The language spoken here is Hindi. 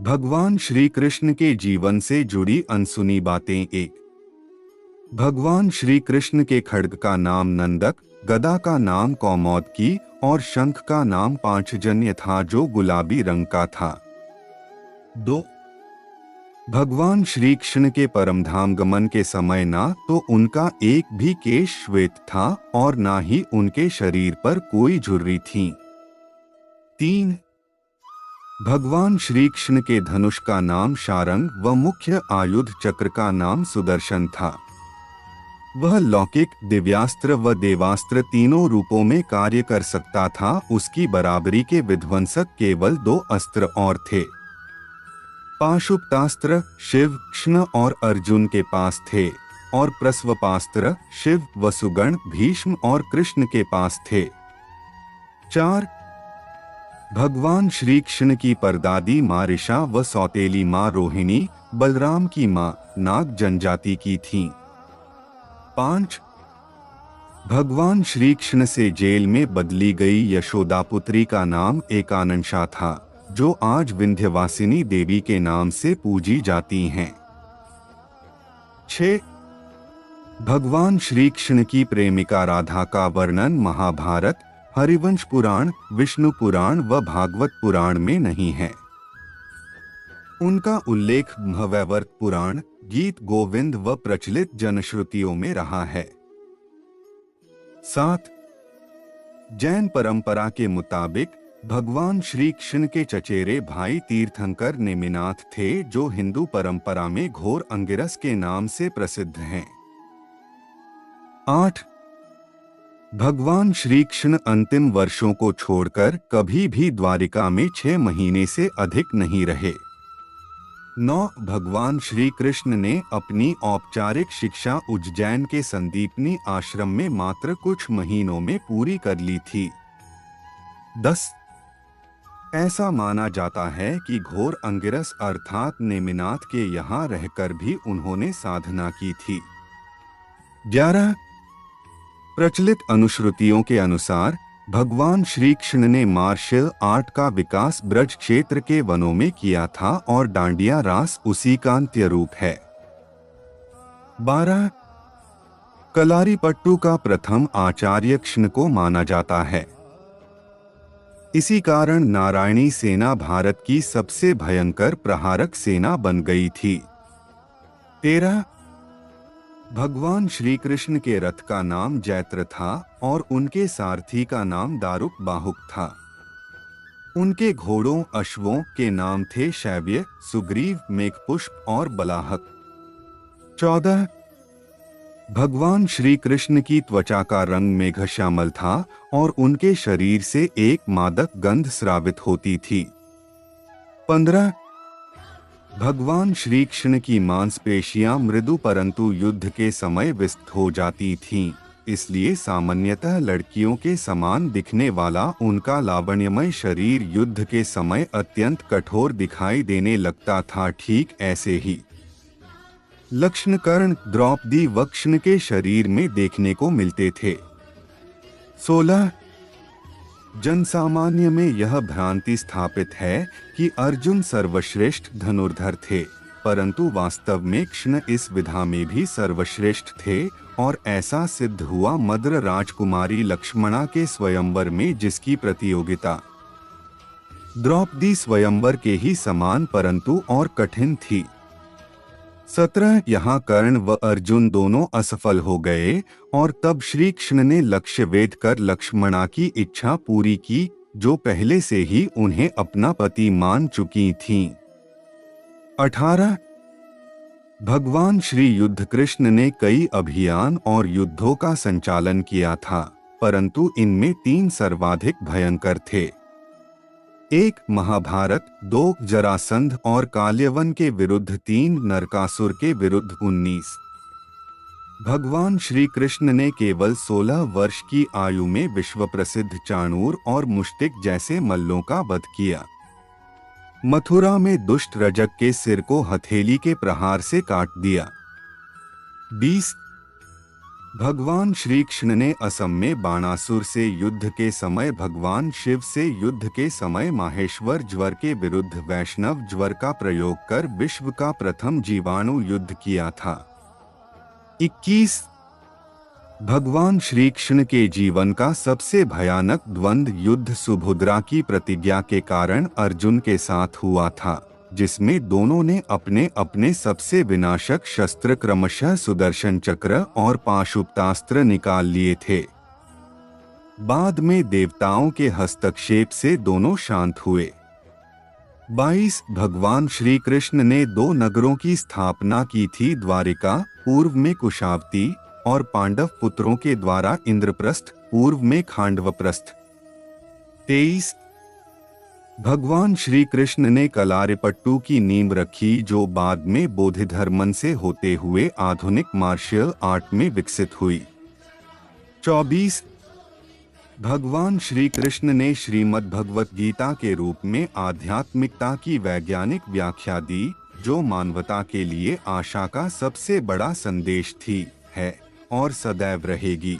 भगवान श्री कृष्ण के जीवन से जुड़ी अनसुनी बातें। एक, भगवान श्री कृष्ण के खड्ग का नाम नंदक, गदा का नाम कौमोदकी और शंख का नाम पांचजन्य था जो गुलाबी रंग का था। 2, भगवान श्री कृष्ण के परमधाम गमन के समय ना तो उनका एक भी केश श्वेत था और ना ही उनके शरीर पर कोई झुर्री थी। 3, भगवान श्री कृष्ण के धनुष का नाम शारंग व मुख्य आयुध चक्र का नाम सुदर्शन था। वह लौकिक, दिव्यास्त्र व देवास्त्र तीनों रूपों में कार्य कर सकता था। उसकी बराबरी के विध्वंसक केवल 2 अस्त्र और थे। पाशुपतास्त्र शिव, कृष्ण और अर्जुन के पास थे और प्रस्वपास्त्र शिव, वसुगण, भीष्म और कृष्ण के पास थे। 4, भगवान श्री कृष्ण की परदादी माँ ऋषा व सौतेली माँ रोहिणी बलराम की माँ नाग जनजाति की थीं। 5, भगवान श्री कृष्ण से जेल में बदली गई यशोदा पुत्री का नाम एकानंशा था, जो आज विंध्यवासिनी देवी के नाम से पूजी जाती हैं। 6, भगवान श्री कृष्ण की प्रेमिका राधा का वर्णन महाभारत, हरिवंश पुराण, विष्णु पुराण व भागवत पुराण में नहीं है। उनका उल्लेख भवैवर्त पुराण, गीत गोविंद व प्रचलित जनश्रुतियों में रहा है। 7, जैन परंपरा के मुताबिक भगवान श्री कृष्ण के चचेरे भाई तीर्थंकर नेमिनाथ थे, जो हिंदू परंपरा में घोर अंगिरस के नाम से प्रसिद्ध हैं। 8, भगवान श्री कृष्ण अंतिम वर्षों को छोड़कर कभी भी द्वारिका में 6 महीने से अधिक नहीं रहे। 9, भगवान श्री कृष्ण ने अपनी औपचारिक शिक्षा उज्जैन के संदीपनी आश्रम में मात्र कुछ महीनों में पूरी कर ली थी। 10, ऐसा माना जाता है कि घोर अंगिरस अर्थात नेमिनाथ के यहाँ रहकर भी उन्होंने साधना की थी। 11, प्रचलित अनुश्रुतियों के अनुसार भगवान श्री कृष्ण ने मार्शल आर्ट का विकास ब्रज क्षेत्र के वनों में किया था और डांडिया रास उसी का अंत्य रूप है। 12, कलारीपट्टू का प्रथम आचार्य कृष्ण को माना जाता है। इसी कारण नारायणी सेना भारत की सबसे भयंकर प्रहारक सेना बन गई थी। 13, भगवान श्री कृष्ण के रथ का नाम जैत्र था और उनके सारथी का नाम दारुक बाहुक था। उनके घोड़ों अश्वों के नाम थे शैव्य, सुग्रीव, मेघपुष्प और बलाहक। 14, भगवान श्री कृष्ण की त्वचा का रंग मेघश्यामल था और उनके शरीर से एक मादक गंध स्रावित होती थी। 15, भगवान श्री कृष्ण की मांसपेशियां मृदु परंतु युद्ध के समय विस्तृत हो जाती थीं, इसलिए सामान्यतः लड़कियों के समान दिखने वाला उनका लावण्यमय शरीर युद्ध के समय अत्यंत कठोर दिखाई देने लगता था। ठीक ऐसे ही लक्षण कर्ण, द्रौपदी व कृष्ण के शरीर में देखने को मिलते थे। 16, जनसामान्य में यह भ्रांति स्थापित है कि अर्जुन सर्वश्रेष्ठ धनुर्धर थे, परंतु वास्तव में कृष्ण इस विधा में भी सर्वश्रेष्ठ थे और ऐसा सिद्ध हुआ मद्र राजकुमारी लक्ष्मणा के स्वयंवर में, जिसकी प्रतियोगिता द्रौपदी स्वयंवर के ही समान परंतु और कठिन थी। 17, यहाँ कर्ण व अर्जुन दोनों असफल हो गए और तब श्री कृष्ण ने लक्ष्य वेध कर लक्ष्मणा की इच्छा पूरी की, जो पहले से ही उन्हें अपना पति मान चुकी थीं। 18, भगवान श्री युद्ध कृष्ण ने कई अभियान और युद्धों का संचालन किया था, परंतु इनमें 3 सर्वाधिक भयंकर थे। 1, महाभारत, 2, जरासंध और काल्यवन के विरुद्ध, 3, नरकासुर के विरुद्ध, 19। भगवान श्री कृष्ण ने केवल 16 वर्ष की आयु में विश्व प्रसिद्ध चाणूर और मुष्टिक जैसे मल्लों का वध किया। मथुरा में दुष्ट रजक के सिर को हथेली के प्रहार से काट दिया। 20, भगवान श्री कृष्ण ने असम में बाणासुर से युद्ध के समय भगवान शिव से युद्ध के समय माहेश्वर ज्वर के विरुद्ध वैष्णव ज्वर का प्रयोग कर विश्व का प्रथम जीवाणु युद्ध किया था। 21 भगवान श्री कृष्ण के जीवन का सबसे भयानक द्वंद्व युद्ध सुभद्रा की प्रतिज्ञा के कारण अर्जुन के साथ हुआ था, जिसमें दोनों ने अपने अपने सबसे विनाशक शस्त्र क्रमशः सुदर्शन चक्र और पाशुपतास्त्र निकाल लिए थे। बाद में देवताओं के हस्तक्षेप से दोनों शांत हुए। 22 भगवान श्री कृष्ण ने 2 नगरों की स्थापना की थी, द्वारिका पूर्व में कुशावती और पांडव पुत्रों के द्वारा इंद्रप्रस्थ पूर्व में खांडवप्रस्थ। 23 भगवान श्री कृष्ण ने कलारीपट्टू की नींव रखी, जो बाद में बोधिधर्मन से होते हुए आधुनिक मार्शल आर्ट में विकसित हुई। 24 भगवान श्री कृष्ण ने श्रीमद् भगवत गीता के रूप में आध्यात्मिकता की वैज्ञानिक व्याख्या दी, जो मानवता के लिए आशा का सबसे बड़ा संदेश थी, है और सदैव रहेगी।